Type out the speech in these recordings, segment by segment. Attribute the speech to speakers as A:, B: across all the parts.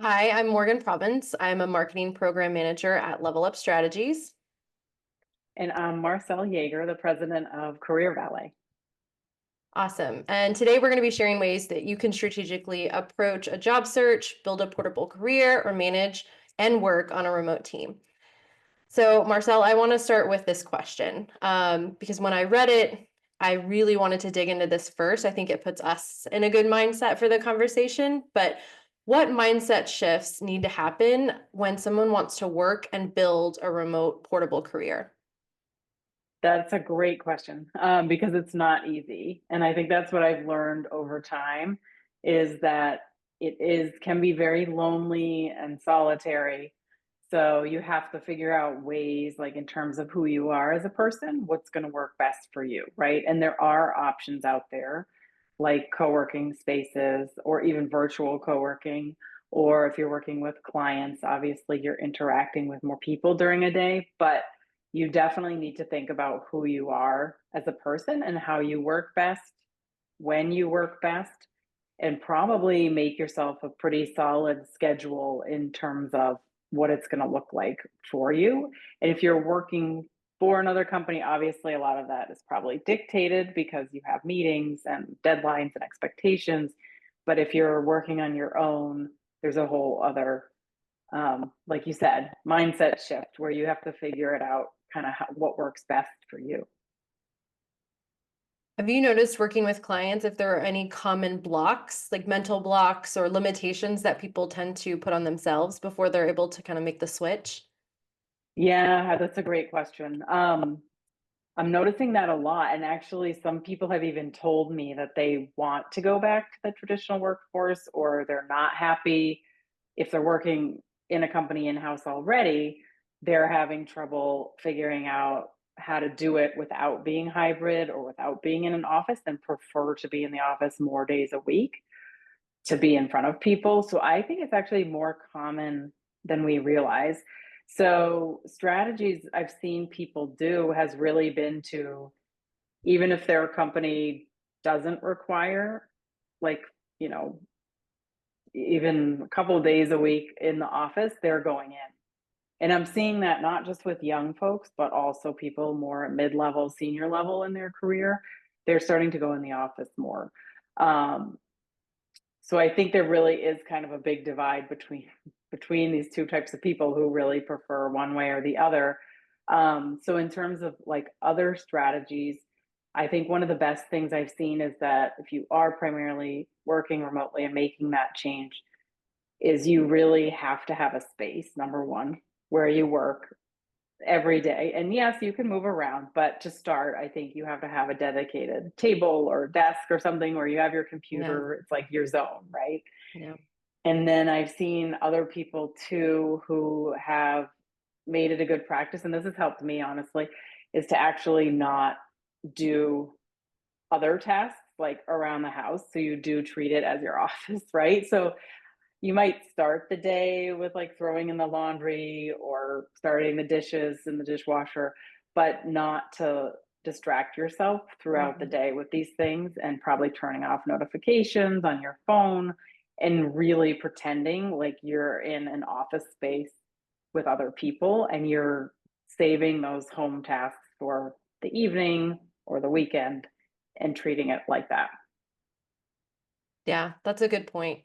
A: Hi, I'm Morgan Province. I'm a marketing program manager at LVL-Up Strategies.
B: And I'm Marcelle Yeager, the president of Career Valet.
A: Awesome. And today we're going to be sharing ways that you can strategically approach a job search, build a portable career, or manage and work on a remote team. So, Marcelle, I want to start with this question because when I read it, I really wanted to dig into this first. I think it puts us in a good mindset for the conversation. But what mindset shifts need to happen when someone wants to work and build a remote portable career?
B: That's a great question because it's not easy. And I think that's what I've learned over time is that can be very lonely and solitary. So you have to figure out ways, like in terms of who you are as a person, what's going to work best for you, right? And there are options out there like co-working spaces or even virtual co-working. Or if you're working with clients, obviously you're interacting with more people during a day, but you definitely need to think about who you are as a person and how you work best, when you work best, and probably make yourself a pretty solid schedule in terms of what it's going to look like for you. And if you're working for another company, obviously a lot of that is probably dictated because you have meetings and deadlines and expectations. But if you're working on your own, there's a whole other, like you said, mindset shift where you have to figure it out kind of what works best for you.
A: Have you noticed working with clients if there are any common blocks, like mental blocks or limitations that people tend to put on themselves before they're able to kind of make the switch?
B: Yeah, that's a great question. I'm noticing that a lot. And actually, some people have even told me that they want to go back to the traditional workforce or they're not happy if they're working in a company in house already, they're having trouble figuring out how to do it without being hybrid or without being in an office and prefer to be in the office more days a week to be in front of people. So I think it's actually more common than we realize. So strategies I've seen people do has really been to, even if their company doesn't require like, you know, even a couple of days a week in the office, they're going in. And I'm seeing that not just with young folks, but also people more mid level, senior level in their career. They're starting to go in the office more. Um, so I think there really is kind of a big divide between these two types of people who really prefer one way or the other. So in terms of like other strategies, I think one of the best things I've seen is that if you are primarily working remotely and making that change, is you really have to have a space, number one, where you work every day. And yes, you can move around, but to start, I think you have to have a dedicated table or desk or something where you have your
A: Yeah,
B: computer. It's like your zone, right?
A: yeah.
B: And then I've seen other people too who have made it a good practice, and this has helped me honestly, is to actually not do other tasks like around the house. So you do treat it as your office, right? So you might start the day with like throwing in the laundry or starting the dishes in the dishwasher, but not to distract yourself throughout the
A: Mhm.
B: day with these things and probably turning off notifications on your phone and really pretending like you're in an office space with other people and you're saving those home tasks for the evening or the weekend and treating it like that.
A: Yeah, that's a good point.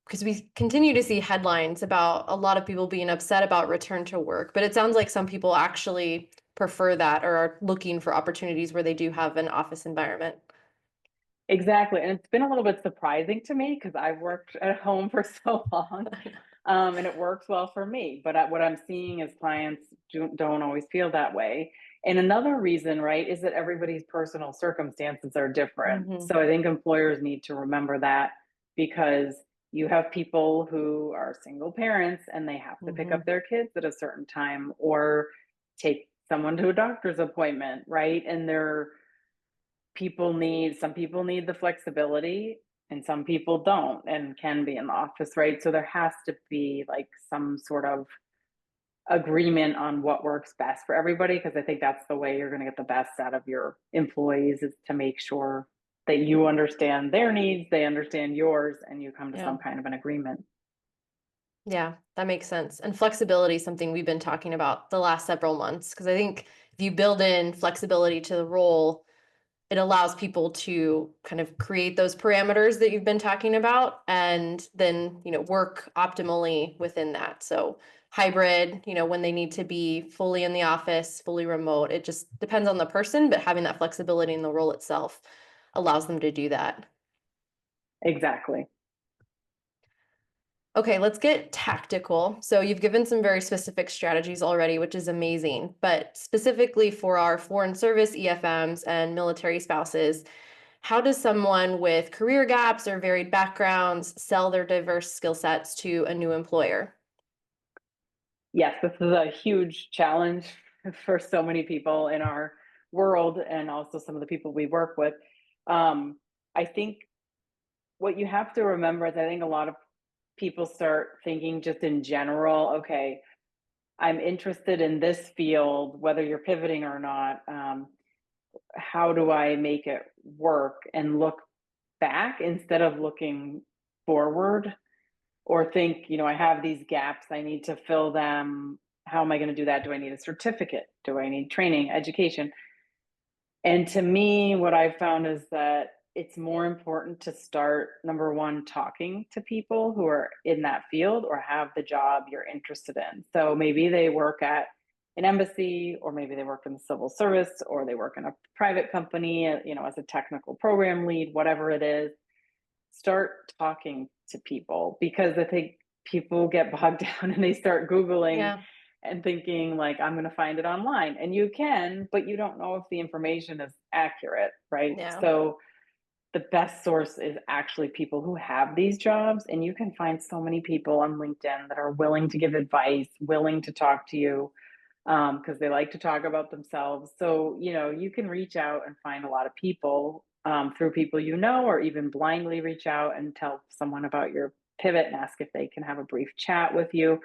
A: Because we continue to see headlines about a lot of people being upset about return to work, but it sounds like some people actually prefer that or are looking for opportunities where they do have an office environment.
B: Exactly. And it's been a little bit surprising to me because I've worked at home for so long, and it works well for me. But what I'm seeing is clients don't always feel that way. And another reason, right, is that everybody's personal circumstances are different.
A: Hmm.
B: So I think employers need to remember that because you have people who are single parents and they have to pick
A: Hmm.
B: up their kids at a certain time or take someone to a doctor's appointment, right? And they're some people need the flexibility and some people don't and can be in the office, right? So there has to be like some sort of agreement on what works best for everybody because I think that's the way you're going to get the best out of your employees is to make sure that you understand their needs, they understand yours, and you come to
A: Yeah.
B: some kind of an agreement.
A: Yeah, that makes sense. And flexibility is something we've been talking about the last several months because I think if you build in flexibility to the role, it allows people to kind of create those parameters that you've been talking about and then, work optimally within that. So hybrid, when they need to be fully in the office, fully remote, it just depends on the person, but having that flexibility in the role itself allows them to do that.
B: Exactly.
A: Okay, let's get tactical. So you've given some very specific strategies already, which is amazing. But specifically for our foreign service EFMs and military spouses, how does someone with career gaps or varied backgrounds sell their diverse skill sets to a new employer?
B: Yes, this is a huge challenge for so many people in our world and also some of the people we work with. I think what you have to remember is I think a lot of people start thinking just in general, okay, I'm interested in this field, whether you're pivoting or not. How do I make it work and look back instead of looking forward or think, I have these gaps, I need to fill them. How am I going to do that? Do I need a certificate? Do I need training, education? And to me, what I've found is that it's more important to start, number one, talking to people who are in that field or have the job you're interested in. So maybe they work at an embassy, or maybe they work in the civil service, or they work in a private company, as a technical program lead, whatever it is. Start talking to people because I think people get bogged down and they start Googling
A: Yeah,
B: and thinking like I'm going to find it online, and you can, but you don't know if the information is accurate, right?
A: yeah,
B: So the best source is actually people who have these jobs, and you can find so many people on LinkedIn that are willing to give advice, willing to talk to you, because they like to talk about themselves. So, you can reach out and find a lot of people through people or even blindly reach out and tell someone about your pivot and ask if they can have a brief chat with you.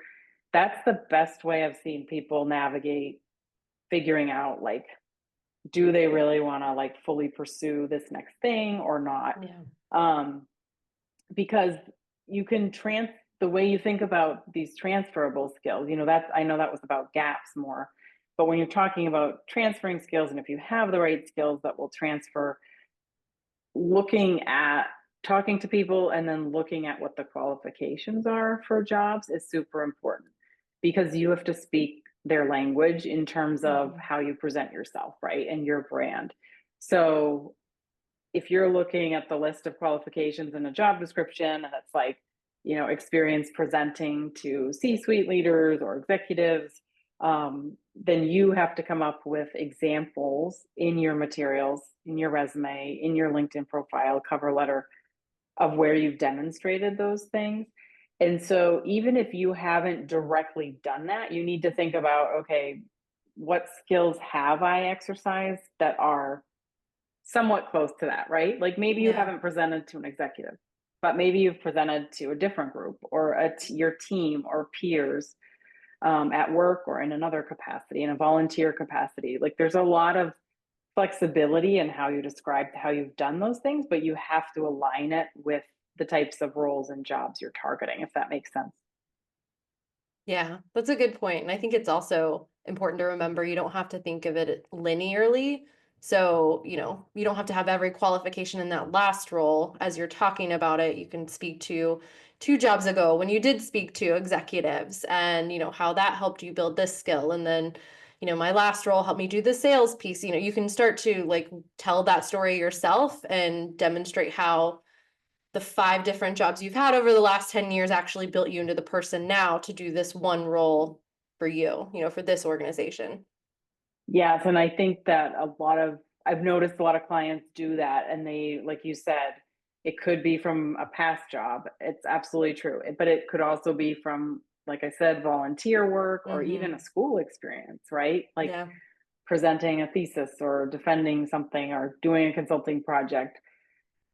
B: That's the best way I've seen people navigate figuring out, like, do they really want to like fully pursue this next thing or not?
A: yeah,
B: Um, because you can the way you think about these transferable skills, that's, I know that was about gaps more, but when you're talking about transferring skills, and if you have the right skills that will transfer, looking at talking to people and then looking at what the qualifications are for jobs is super important, because you have to speak their language in terms of
A: mhm,
B: how you present yourself, right, and your brand. So if you're looking at the list of qualifications in a job description and it's like, experience presenting to C-suite leaders or executives, then you have to come up with examples in your materials, in your resume, in your LinkedIn profile, cover letter, of where you've demonstrated those things. And so even if you haven't directly done that, you need to think about, okay, what skills have I exercised that are somewhat close to that, right? Like maybe you
A: yeah.
B: haven't presented to an executive, but maybe you've presented to a different group or your team or peers, at work or in another capacity, in a volunteer capacity. Like there's a lot of flexibility in how you describe how you've done those things, but you have to align it with the types of roles and jobs you're targeting, if that makes sense.
A: Yeah, that's a good point. And I think it's also important to remember you don't have to think of it linearly. So, you don't have to have every qualification in that last role as you're talking about it. You can speak to 2 jobs ago when you did speak to executives and, how that helped you build this skill. And then, my last role helped me do the sales piece. You can start to like tell that story yourself and demonstrate how the 5 different jobs you've had over the last 10 years actually built you into the person now to do this one role for you, for this organization.
B: Yes, and I think that I've noticed a lot of clients do that, and they, like you said, it could be from a past job. It's absolutely true. But it could also be from, like I said, volunteer work or even a
A: Hmm.
B: school experience, right? Like
A: Yeah.
B: presenting a thesis or defending something or doing a consulting project.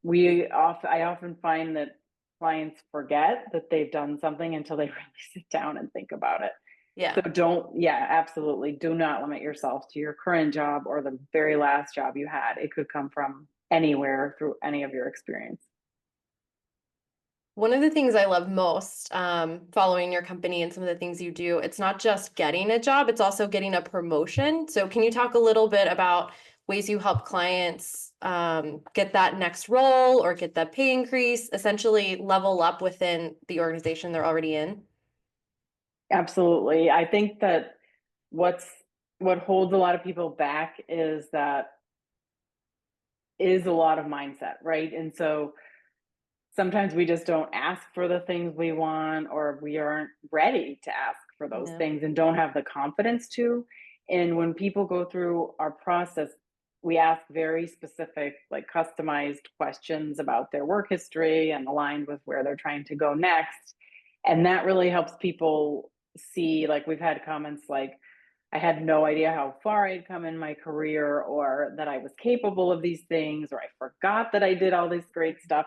B: I often find that clients forget that they've done something until they really sit down and think about it. So
A: Yeah.
B: yeah, absolutely. Do not limit yourself to your current job or the very last job you had. It could come from anywhere through any of your experience.
A: One of the things I love most, following your company and some of the things you do, it's not just getting a job, it's also getting a promotion. So can you talk a little bit about ways you help clients get that next role or get that pay increase, essentially level up within the organization they're already in?
B: Absolutely. I think that what's what holds a lot of people back is that is a lot of mindset, right? And so sometimes we just don't ask for the things we want, or we aren't ready to ask for those
A: Yeah.
B: things and don't have the confidence to. And when people go through our process, we ask very specific, like customized questions about their work history and aligned with where they're trying to go next. And that really helps people see, like, we've had comments like, I had no idea how far I'd come in my career, or that I was capable of these things, or I forgot that I did all this great stuff.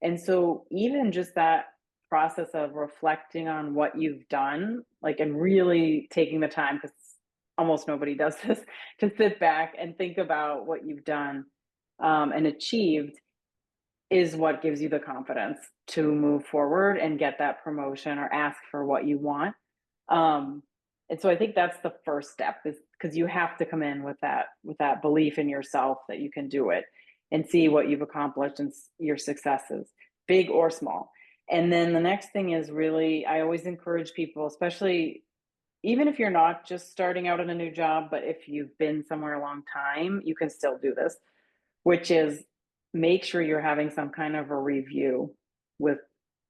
B: And so, even just that process of reflecting on what you've done, like, and really taking the time, because almost nobody does this, to sit back and think about what you've done and achieved, is what gives you the confidence to move forward and get that promotion or ask for what you want. Um, and so I think that's the first step, is because you have to come in with that belief in yourself that you can do it, and see what you've accomplished and your successes, big or small. And then the next thing is, really, I always encourage people, especially even if you're not just starting out in a new job, but if you've been somewhere a long time, you can still do this, which is make sure you're having some kind of a review with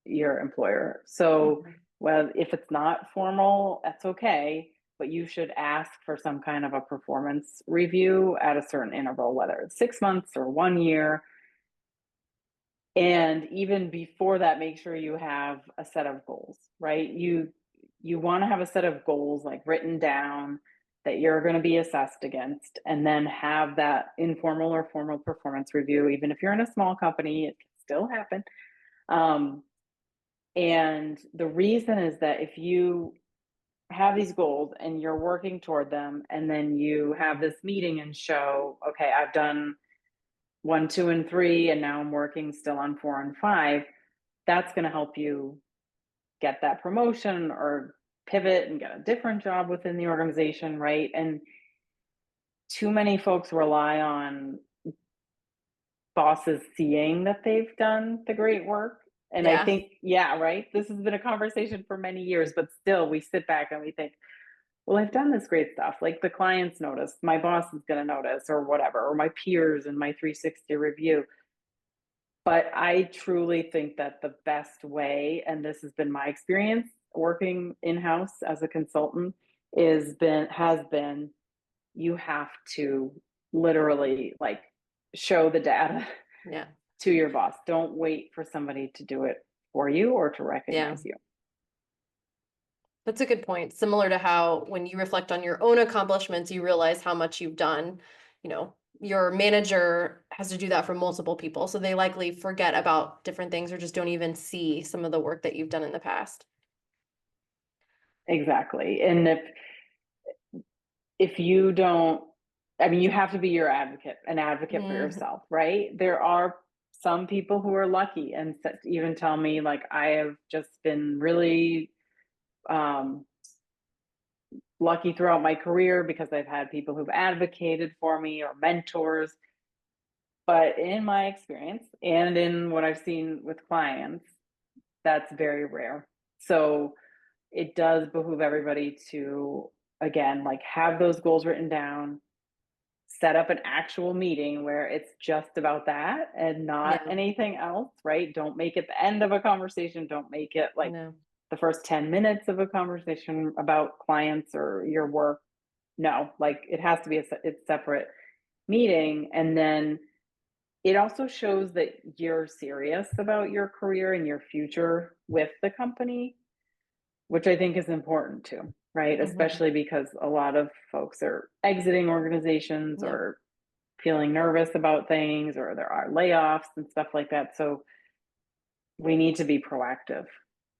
B: your employer. So,
A: Mhm.
B: well, if it's not formal, that's okay, but you should ask for some kind of a performance review at a certain interval, whether it's 6 months or 1 year. And even before that, make sure you have a set of goals, right? You want to have a set of goals, like, written down, that you're going to be assessed against, and then have that informal or formal performance review. Even if you're in a small company, it can still happen. Um, and the reason is that if you have these goals and you're working toward them, and then you have this meeting and show, okay, I've done 1, 2, and 3, and now I'm working still on 4 and 5, that's going to help you get that promotion or pivot and get a different job within the organization, right? And too many folks rely on bosses seeing that they've done the great work. And I
A: Yeah.
B: think, yeah, right. This has been a conversation for many years, but still we sit back and we think, well, I've done this great stuff. Like, the clients notice, my boss is going to notice, or whatever, or my peers in my 360 review. But I truly think that the best way, and this has been my experience working in-house as a consultant, has been, you have to literally, like, show the data
A: Yeah.
B: to your boss. Don't wait for somebody to do it for you or to
A: Yeah.
B: recognize you.
A: That's a good point. Similar to how when you reflect on your own accomplishments, you realize how much you've done. You know, your manager has to do that for multiple people. So they likely forget about different things or just don't even see some of the work that you've done in the past.
B: Exactly. And if you don't, I mean, you have to be an advocate for
A: Mhm.
B: yourself, right? There are some people who are lucky and even tell me, like, I have just been really um, lucky throughout my career because I've had people who've advocated for me, or mentors. But in my experience and in what I've seen with clients, that's very rare. So it does behoove everybody to, again, like, have those goals written down, set up an actual meeting where it's just about that and not
A: Yeah,
B: anything else, right? Don't make it the end of a conversation. Don't make it
A: I
B: like
A: know.
B: the first 10 minutes of a conversation about clients or your work. No, like, it has to be it's separate meeting. And then it also shows that you're serious about your career and your future with the company, which I think is important too, right?
A: Mhm.
B: Especially because a lot of folks are exiting organizations
A: Yep.
B: or feeling nervous about things, or there are layoffs and stuff like that. So we need to be proactive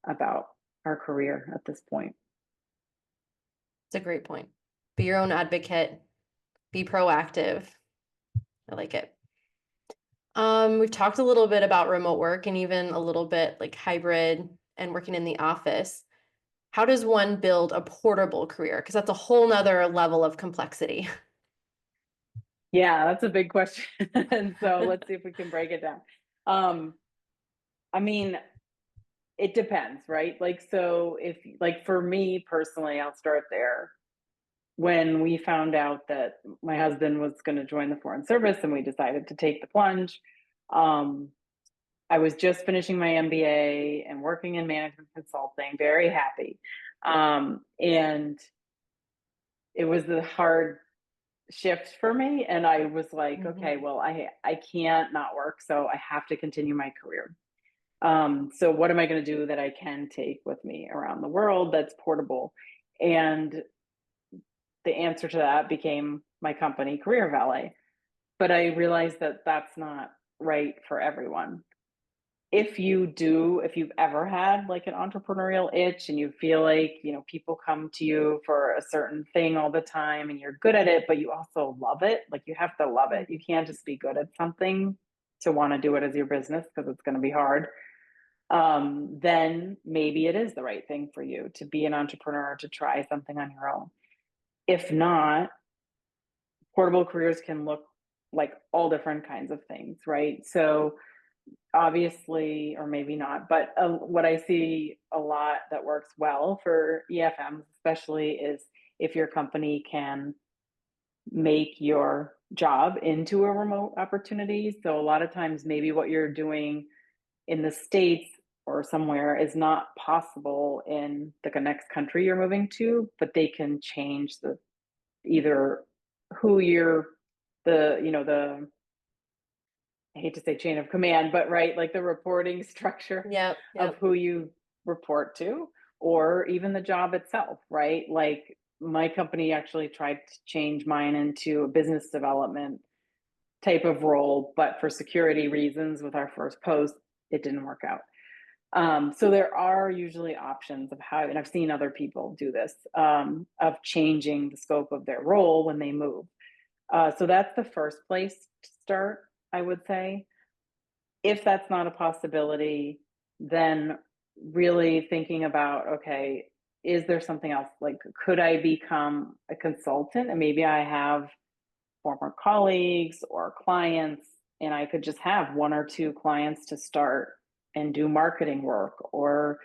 B: about our career at this point.
A: It's a great point. Be your own advocate, be proactive. I like it. We've talked a little bit about remote work and even a little bit like hybrid and working in the office. How does one build a portable career? Because that's a whole nother level of complexity.
B: Yeah, that's a big question. And so let's see if we can break it down. Um, I mean, it depends, right? Like, so if, like, for me personally, I'll start there. When we found out that my husband was going to join the Foreign Service and we decided to take the plunge, um, I was just finishing my MBA and working in management consulting, very happy. And it was a hard shift for me. And I was like, okay,
A: Mhm.
B: well, I can't not work, so I have to continue my career. So what am I going to do that I can take with me around the world that's portable? And the answer to that became my company, Career Valet. But I realized that that's not right for everyone. If you've ever had like an entrepreneurial itch and you feel like, people come to you for a certain thing all the time and you're good at it, but you also love it, like you have to love it. You
A: Mhm.
B: can't just be good at something to want to do it as your business because it's going to be hard. Then maybe it is the right thing for you to be an entrepreneur, to try something on your own. If not, portable careers can look like all different kinds of things, right? So obviously, or maybe not, but what I see a lot that works well for EFMs, especially, is if your company can make your job into a remote opportunity. So a lot of times, maybe what you're doing in the States or somewhere is not possible in the next country you're moving to, but they can change the either who you're the I hate to say chain of command, but right, like the reporting structure
A: Yep,
B: of
A: yep.
B: who you report to, or even the job itself, right? Like my company actually tried to change mine into a business development type of role, but for security reasons with our first post, it didn't work out. So there are usually options of how, and I've seen other people do this, of changing the scope of their role when they move. So that's the first place to start, I would say. If that's not a possibility, then really thinking about, okay, is there something else? Like, could I become a consultant? And maybe I have former colleagues or clients, and I could just have one or two clients to start and do marketing work or,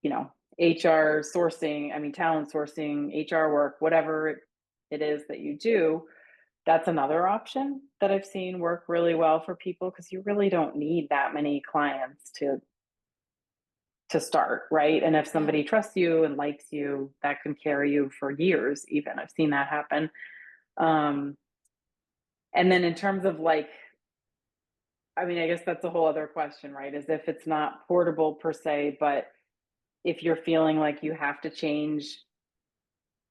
B: you know, HR sourcing, I mean, talent sourcing, HR work, whatever it is that you do. That's another option that I've seen work really well for people because you really don't need that many clients to start, right? And if
A: Yeah.
B: somebody trusts you and likes you, that can carry you for years even. I've seen that happen. Um, and then in terms of like, I mean, I guess that's a whole other question, right? Is if it's not portable per se, but if you're feeling like you have to change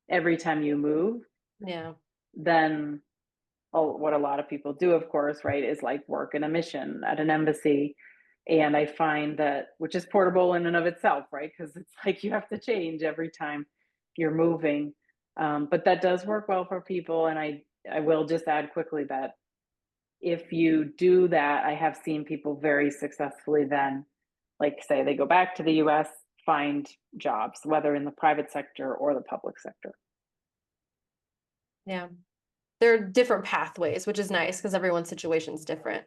B: every time you move,
A: Yeah.
B: then what a lot of people do, of course, right, is like work in a mission at an embassy. And I find that, which is portable in and of itself, right? Because it's like you have to change every time you're moving. But that does work well for people. And I will just add quickly that if you do that, I have seen people very successfully then, like say they go back to the US, find jobs, whether in the private sector or the public sector.
A: Yeah. There are different pathways, which is nice because everyone's situation is different.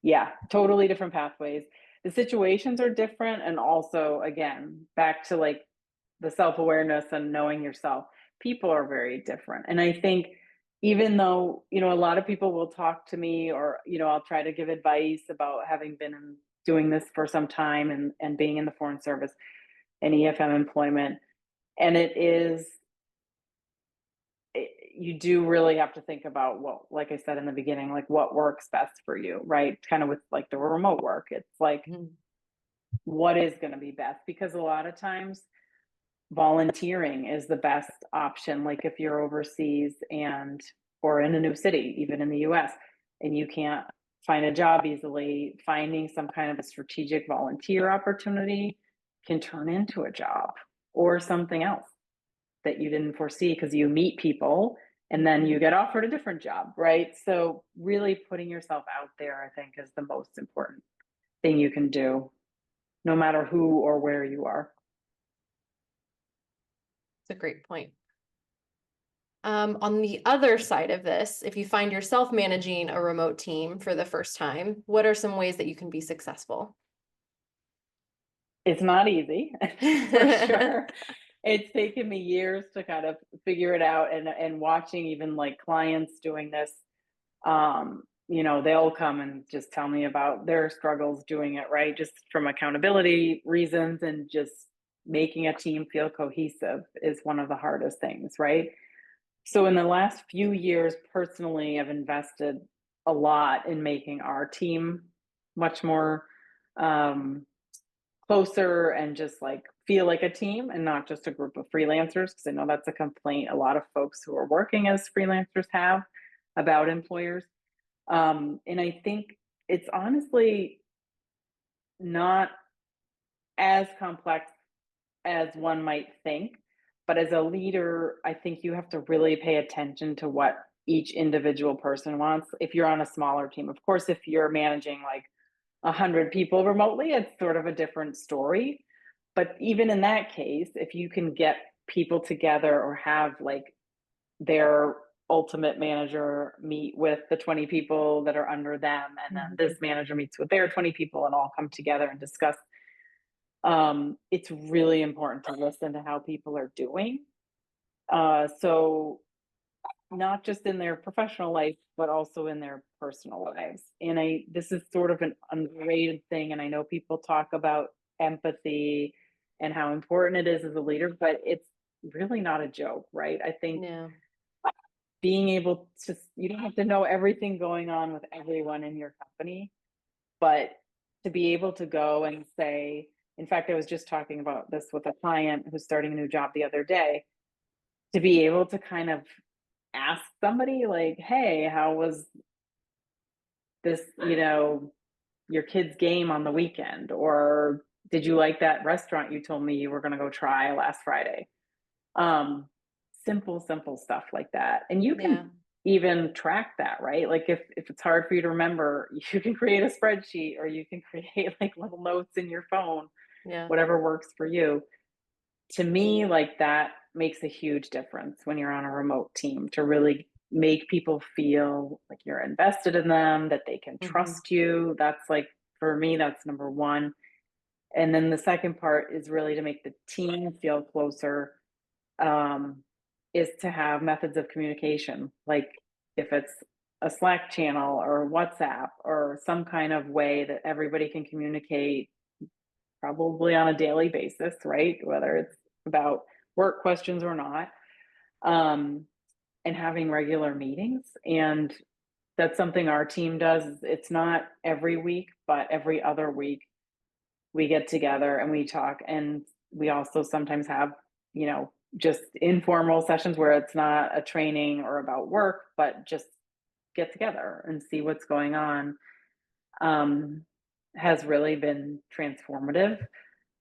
B: Yeah, totally different pathways. The situations are different. And also, again, back to like the self awareness and knowing yourself, people are very different. And I think even though, a lot of people will talk to me or, I'll try to give advice about having been doing this for some time and being in the Foreign Service and EFM employment. And you do really have to think about what, like I said in the beginning, like what works best for you, right? Kind of with like the remote work. It's like,
A: Mhm.
B: what is going to be best? Because a lot of times volunteering is the best option. Like if you're overseas and, or in a new city, even in the US, and you can't find a job easily, finding some kind of a strategic volunteer opportunity can turn into a job or something else that you didn't foresee because you meet people and then you get offered a different job, right? So really putting yourself out there, I think, is the most important thing you can do, no matter who or where you are.
A: It's a great point. On the other side of this, if you find yourself managing a remote team for the first time, what are some ways that you can be successful?
B: It's not easy, for sure. It's taken me years to kind of figure it out, and watching even like clients doing this, they'll come and just tell me about their struggles doing it, right? Just from accountability reasons, and just making a team feel cohesive is one of the hardest things, right? So in the last few years, personally, I've invested a lot in making our team much more um, closer and just like feel like a team and not just a group of freelancers. Because I know that's a complaint a lot of folks who are working as freelancers have about employers. And I think it's honestly not as complex as one might think. But as a leader, I think you have to really pay attention to what each individual person wants. If you're on a smaller team, of course, if you're managing like 100 people remotely, it's sort of a different story. But even in that case, if you can get people together or have like their ultimate manager meet with the 20 people that are under them, and then this manager meets with their 20 people and all come together and discuss, it's really important to listen to how people are doing. So not just in their professional life, but also in their personal lives. And this is sort of an underrated thing. And I know people talk about empathy and how important it is as a leader, but it's really not a joke, right? I think
A: Yeah.
B: being able to, you don't have to know everything going on with everyone in your company, but to be able to go and say, in fact, I was just talking about this with a client who's starting a new job the other day, to be able to kind of ask somebody like, hey, how was this, your kid's game on the weekend? Or did you like that restaurant you told me you were going to go try last Friday? Um, simple stuff like that. And you
A: Yeah.
B: can even track that, right? Like if it's hard for you to remember, you can create a spreadsheet, or you can create like little notes in your phone,
A: Yeah.
B: whatever works for you. To me, like that makes a huge difference when you're on a remote team, to really make people feel like you're invested in them, that they can
A: Mhm.
B: trust you. That's like, for me, that's number one. And then the second part is really to make the team feel closer, um, is to have methods of communication. Like if it's a Slack channel or WhatsApp or some kind of way that everybody can communicate, probably on a daily basis, right? Whether it's about work questions or not, um, and having regular meetings. And that's something our team does. It's not every week, but every other week we get together and we talk. And we also sometimes have, just informal sessions where it's not a training or about work, but just get together and see what's going on. Um, has really been transformative,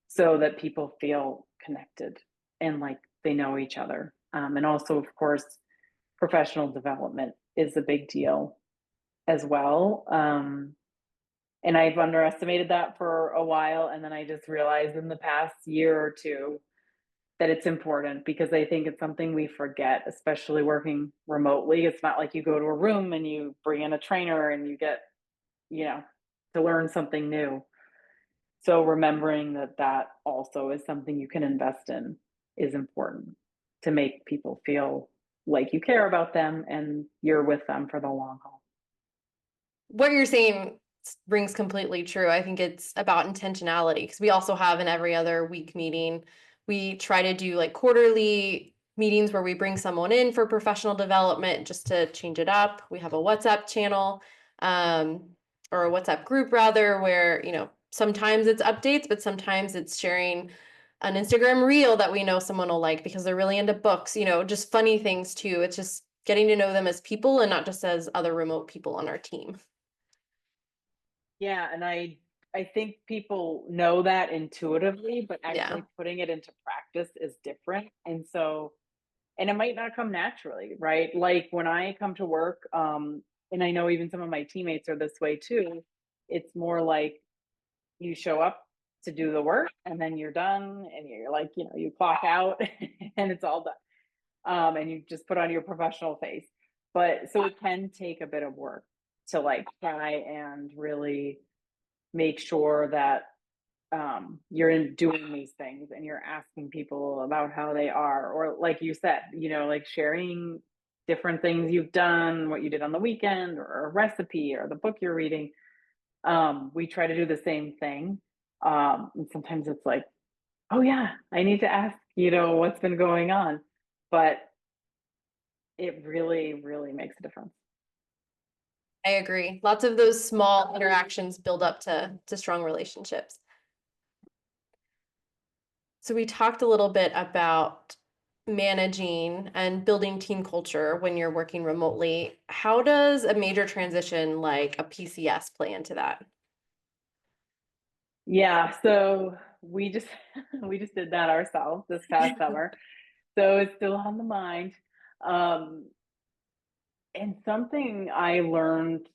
B: so that people feel connected and like they know each other. And also, of course, professional development is a big deal as well. And I've underestimated that for a while. And then I just realized in the past year or two that it's important, because I think it's something we forget, especially working remotely. It's not like you go to a room and you bring in a trainer and you get, you know, to learn something new. So remembering that that also is something you can invest in is important, to make people feel like you care about them and you're with them for the long haul.
A: What you're saying rings completely true. I think it's about intentionality, because we also have an every other week meeting. We try to do like quarterly meetings where we bring someone in for professional development just to change it up. We have a WhatsApp channel, or a WhatsApp group rather, where, sometimes it's updates, but sometimes it's sharing an Instagram reel that we know someone will like because they're really into books, just funny things too. It's just getting to know them as people and not just as other remote people on our team.
B: Yeah, and I think people know that intuitively, but
A: Yeah.
B: actually putting it into practice is different. And so and it might not come naturally, right? Like when I come to work, and I know even some of my teammates are this way too, it's more like you show up to do the work and then you're done and you're like, you clock out and it's all done. And you just put on your professional face. But so it can take a bit of work to like try and really make sure that you're in doing these things and you're asking people about how they are, or like you said, like sharing different things you've done, what you did on the weekend, or a recipe, or the book you're reading. We try to do the same thing. And sometimes it's like, oh yeah, I need to ask, what's been going on. But it really, really makes a difference.
A: I agree. Lots of those small interactions build up to strong relationships. So we talked a little bit about managing and building team culture when you're working remotely. How does a major transition like a PCS play into that?
B: Yeah, so we just we just did that ourselves this past summer. So it's still on the mind. Um, and something I learned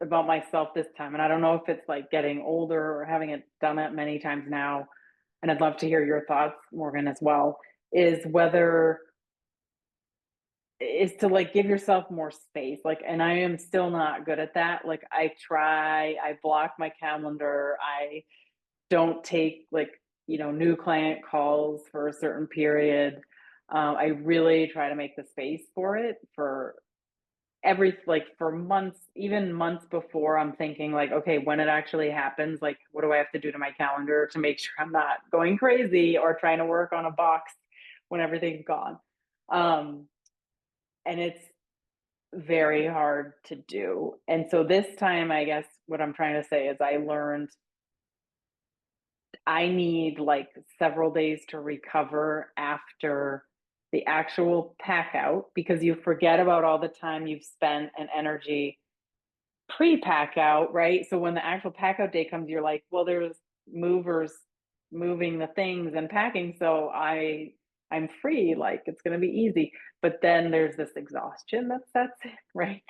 B: about myself this time, and I don't know if it's like getting older or having it done it many times now, and I'd love to hear your thoughts, Morgan, as well, is whether is to like give yourself more space. Like, and I am still not good at that. Like I block my calendar, I don't take like, new client calls for a certain period. I really try to make the space for it for like for months, even months before. I'm thinking like, okay, when it actually happens, like what do I have to do to my calendar to make sure I'm not going crazy or trying to work on a box when everything's gone. Um, and it's very hard to do. And so this time, I guess what I'm trying to say is I learned I need like several days to recover after the actual pack out, because you forget about all the time you've spent and energy pre-pack out, right? So when the actual pack out day comes, you're like, well, there's movers moving the things and packing, so I'm free, like it's going to be easy. But then there's this exhaustion that sets in, right?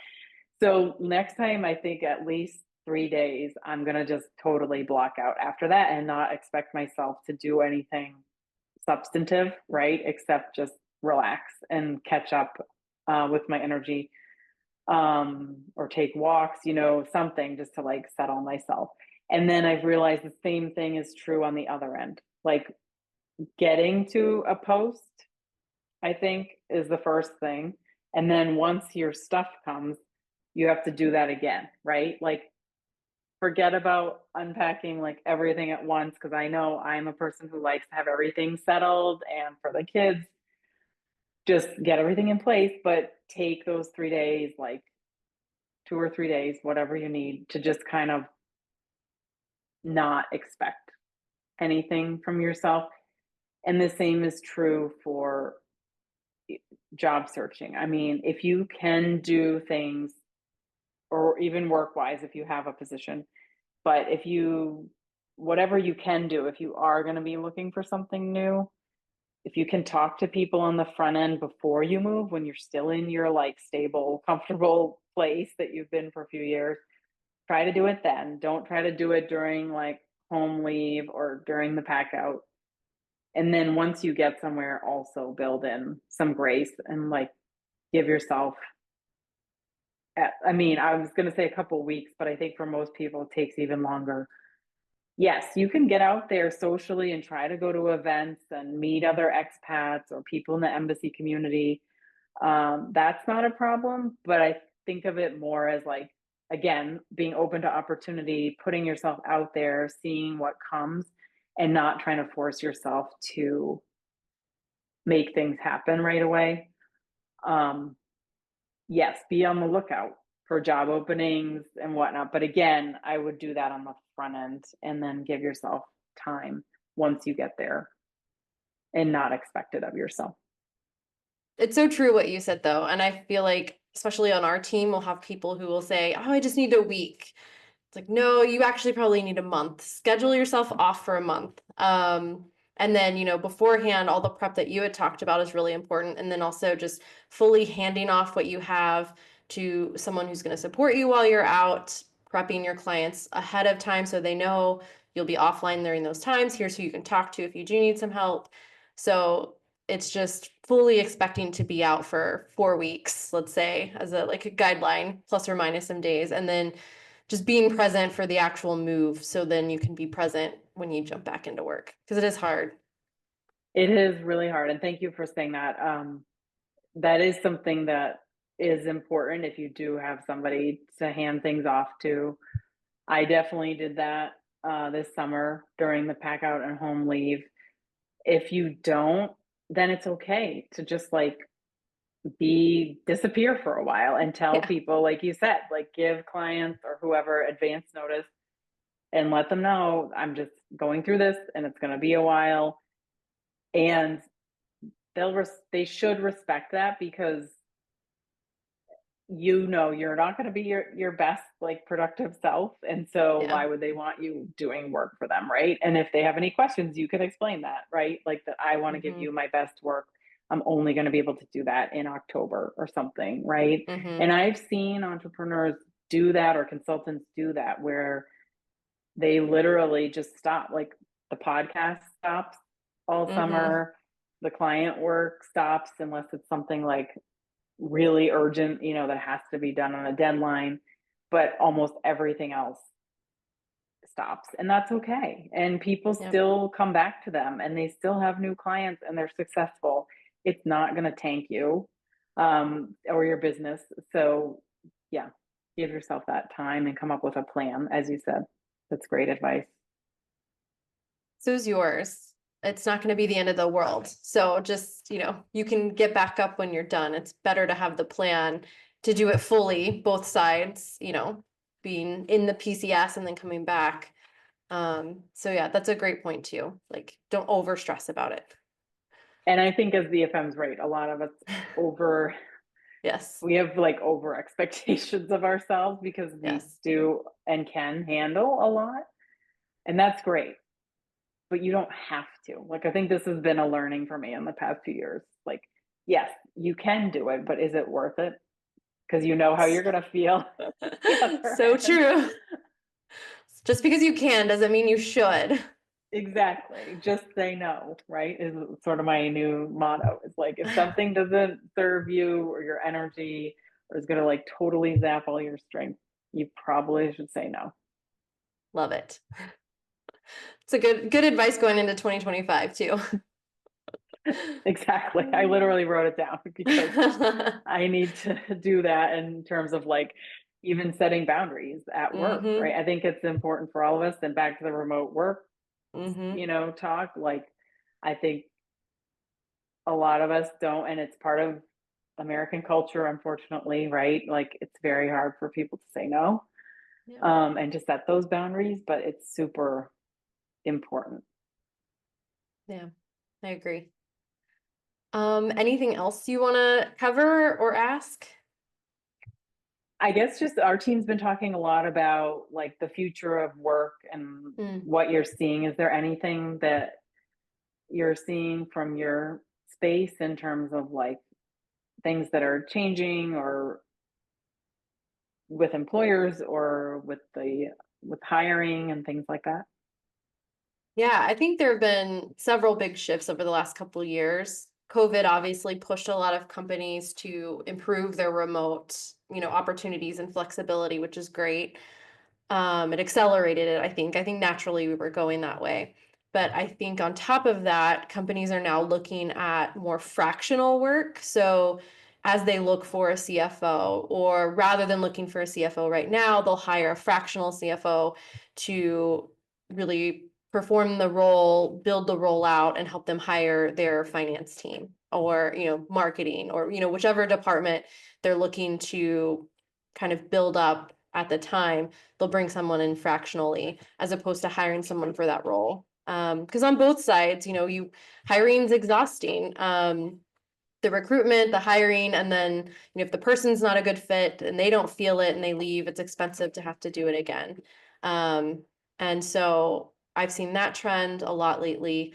B: So next time, I think at least 3 days, I'm gonna just totally block out after that and not expect myself to do anything substantive, right? Except just relax and catch up with my energy, or take walks, something just to like settle myself. And then I've realized the same thing is true on the other end. Like getting to a post, I think, is the first thing. And then once your stuff comes, you have to do that again, right? Like forget about unpacking like everything at once, because I know I'm a person who likes to have everything settled, and for the kids, just get everything in place, but take those 3 days, like 2 or 3 days, whatever you need, to just kind of not expect anything from yourself. And the same is true for job searching. I mean, if you can do things, or even work wise, if you have a position, but if you, whatever you can do, if you are going to be looking for something new, if you can talk to people on the front end before you move, when you're still in your like stable, comfortable place that you've been for a few years, try to do it then. Don't try to do it during like home leave or during the pack out. And then once you get somewhere, also build in some grace and like give yourself, I mean, I was going to say a couple of weeks, but I think for most people it takes even longer. Yes, you can get out there socially and try to go to events and meet other expats or people in the embassy community. That's not a problem, but I think of it more as like, again, being open to opportunity, putting yourself out there, seeing what comes, and not trying to force yourself to make things happen right away. Um, yes, be on the lookout for job openings and whatnot. But again, I would do that on the front end and then give yourself time once you get there and not expect it of yourself.
A: It's so true what you said though. And I feel like, especially on our team, we'll have people who will say, oh, I just need a week. It's like, no, you actually probably need a month. Schedule yourself off for a month. And then, beforehand, all the prep that you had talked about is really important. And then also just fully handing off what you have to someone who's going to support you while you're out, prepping your clients ahead of time so they know you'll be offline during those times. Here's who you can talk to if you do need some help. So it's just fully expecting to be out for 4 weeks, let's say, as a guideline, plus or minus some days, and then just being present for the actual move, so then you can be present when you jump back into work, because it is hard.
B: It is really hard. And thank you for saying that. That is something that is important if you do have somebody to hand things off to. I definitely did that this summer during the pack out and home leave. If you don't, then it's okay to just like disappear for a while and tell
A: Yeah.
B: people, like you said, like give clients or whoever advance notice and let them know I'm just going through this and it's going to be a while. And they should respect that, because you're not going to be your best like productive self, and so
A: Yeah.
B: why would they want you doing work for them, right? And if they have any questions, you can explain that, right? Like that I want to give
A: Mm-hmm.
B: you my best work. I'm only going to be able to do that in October or something, right?
A: Mm-hmm.
B: And I've seen entrepreneurs do that, or consultants do that, where they literally just stop, like the podcast stops all
A: Mm-hmm.
B: summer, the client work stops unless it's something like really urgent, that has to be done on a deadline, but almost everything else stops. And that's okay. And people
A: Yep.
B: still come back to them and they still have new clients and they're successful. It's not going to tank you or your business. So, yeah, give yourself that time and come up with a plan, as you said. That's great advice.
A: So's yours. It's not going to be the end of the world. So just, you can get back up when you're done. It's better to have the plan to do it fully, both sides, being in the PCS and then coming back. So yeah, that's a great point too. Like, don't over stress about it.
B: And I think, as the FM's right, a lot of us over
A: Yes.
B: we have like over expectations of ourselves because we
A: Yes.
B: do and can handle a lot. And that's great. But you don't have to. Like, I think this has been a learning for me in the past few years. Like, yes, you can do it, but is it worth it? Because you know how you're going to feel the other
A: So
B: end.
A: true. Just because you can doesn't mean you should.
B: Exactly. Just say no, right? Is sort of my new motto. It's like, if something doesn't serve you or your energy, or is going to like totally zap all your strength, you probably should say no.
A: Love it. It's a good advice going into 2025 too.
B: Exactly. I literally wrote it down because I need to do that in terms of like even setting boundaries at work,
A: Mm-hmm.
B: right? I think it's important for all of us. And back to the remote work,
A: Mm-hmm.
B: talk, like I think a lot of us don't, and it's part of American culture, unfortunately, right? Like it's very hard for people to say no,
A: Yeah.
B: and to set those boundaries, but it's super important.
A: Yeah, I agree. Anything else you want to cover or ask?
B: I guess just our team's been talking a lot about like the future of work and
A: Mm.
B: what you're seeing. Is there anything that you're seeing from your space in terms of like things that are changing, or with employers, or with hiring and things like that?
A: Yeah, I think there have been several big shifts over the last couple of years. COVID obviously pushed a lot of companies to improve their remote, opportunities and flexibility, which is great. It accelerated it, I think. I think naturally we were going that way. But I think on top of that, companies are now looking at more fractional work. So as they look for a CFO, or rather than looking for a CFO right now, they'll hire a fractional CFO to really perform the role, build the role out, and help them hire their finance team, or, marketing, or, whichever department they're looking to kind of build up at the time. They'll bring someone in fractionally as opposed to hiring someone for that role. Because on both sides, hiring's exhausting. The recruitment, the hiring, and then if the person's not a good fit and they don't feel it and they leave, it's expensive to have to do it again. And so I've seen that trend a lot lately.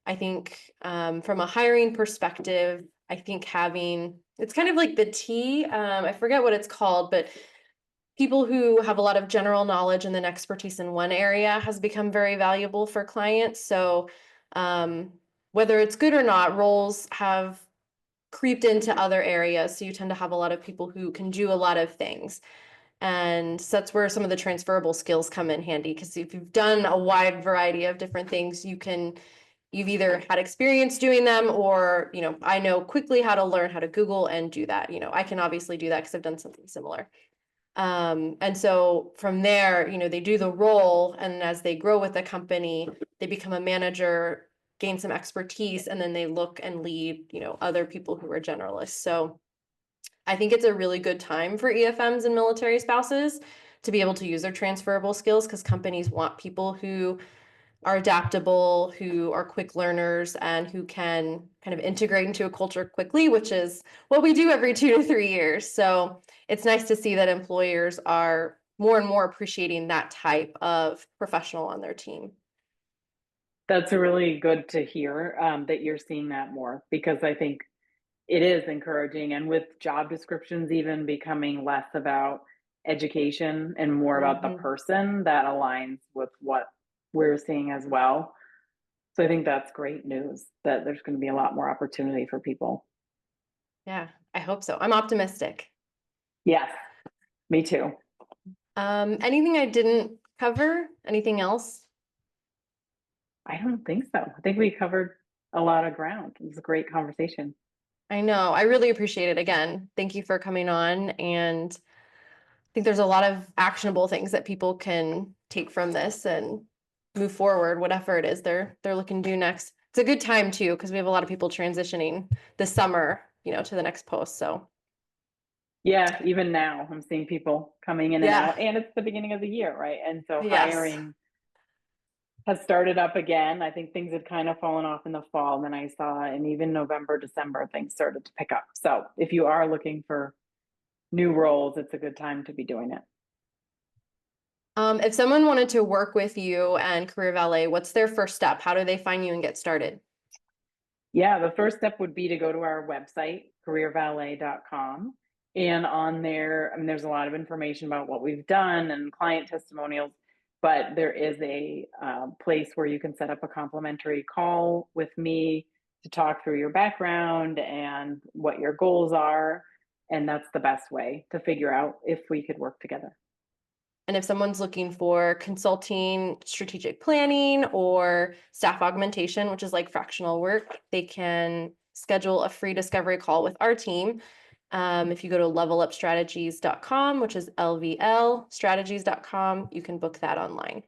A: I think from a hiring perspective, I think it's kind of like the T, I forget what it's called, but people who have a lot of general knowledge and then expertise in one area has become very valuable for clients. So whether it's good or not, roles have creeped into other areas. So you tend to have a lot of people who can do a lot of things. And so that's where some of the transferable skills come in handy, because if you've done a wide variety of different things, you've either had experience doing them, or, I know quickly how to learn how to Google and do that. I can obviously do that because I've done something similar. And so from there, they do the role, and as they grow with the company, they become a manager, gain some expertise, and then they look and lead, other people who are generalists. So I think it's a really good time for EFMs and military spouses to be able to use their transferable skills, because companies want people who are adaptable, who are quick learners, and who can kind of integrate into a culture quickly, which is what we do every 2 to 3 years. So it's nice to see that employers are more and more appreciating that type of professional on their team.
B: That's really good to hear, that you're seeing that more, because I think it is encouraging. And with job descriptions even becoming less about education and more about the person, that aligns with what we're seeing as well. So I think that's great news, that there's going to be a lot more opportunity for people.
A: Yeah, I hope so. I'm optimistic.
B: Yes, me too.
A: Anything I didn't cover? Anything else?
B: I don't think so. I think we covered a lot of ground. It was a great conversation.
A: I know. I really appreciate it. Again, thank you for coming on. And I think there's a lot of actionable things that people can take from this and move forward, whatever it is they're looking to do next. It's a good time too, because we have a lot of people transitioning this summer, to the next post. So
B: Yeah, even now I'm seeing people coming in and
A: yeah,
B: out, and it's the beginning of the year, right? And so
A: yes.
B: hiring has started up again. I think things had kind of fallen off in the fall, and then I saw in even November, December, things started to pick up. So if you are looking for new roles, it's a good time to be doing it.
A: If someone wanted to work with you and Career Valet, what's their first step? How do they find you and get started?
B: Yeah, the first step would be to go to our website, careervalet.com. And on there, I mean, there's a lot of information about what we've done and client testimonials, but there is a place where you can set up a complimentary call with me to talk through your background and what your goals are. And that's the best way to figure out if we could work together.
A: And if someone's looking for consulting, strategic planning, or staff augmentation, which is like fractional work, they can schedule a free discovery call with our team. If you go to levelupstrategies.com, which is LVLstrategies.com, you can book that online.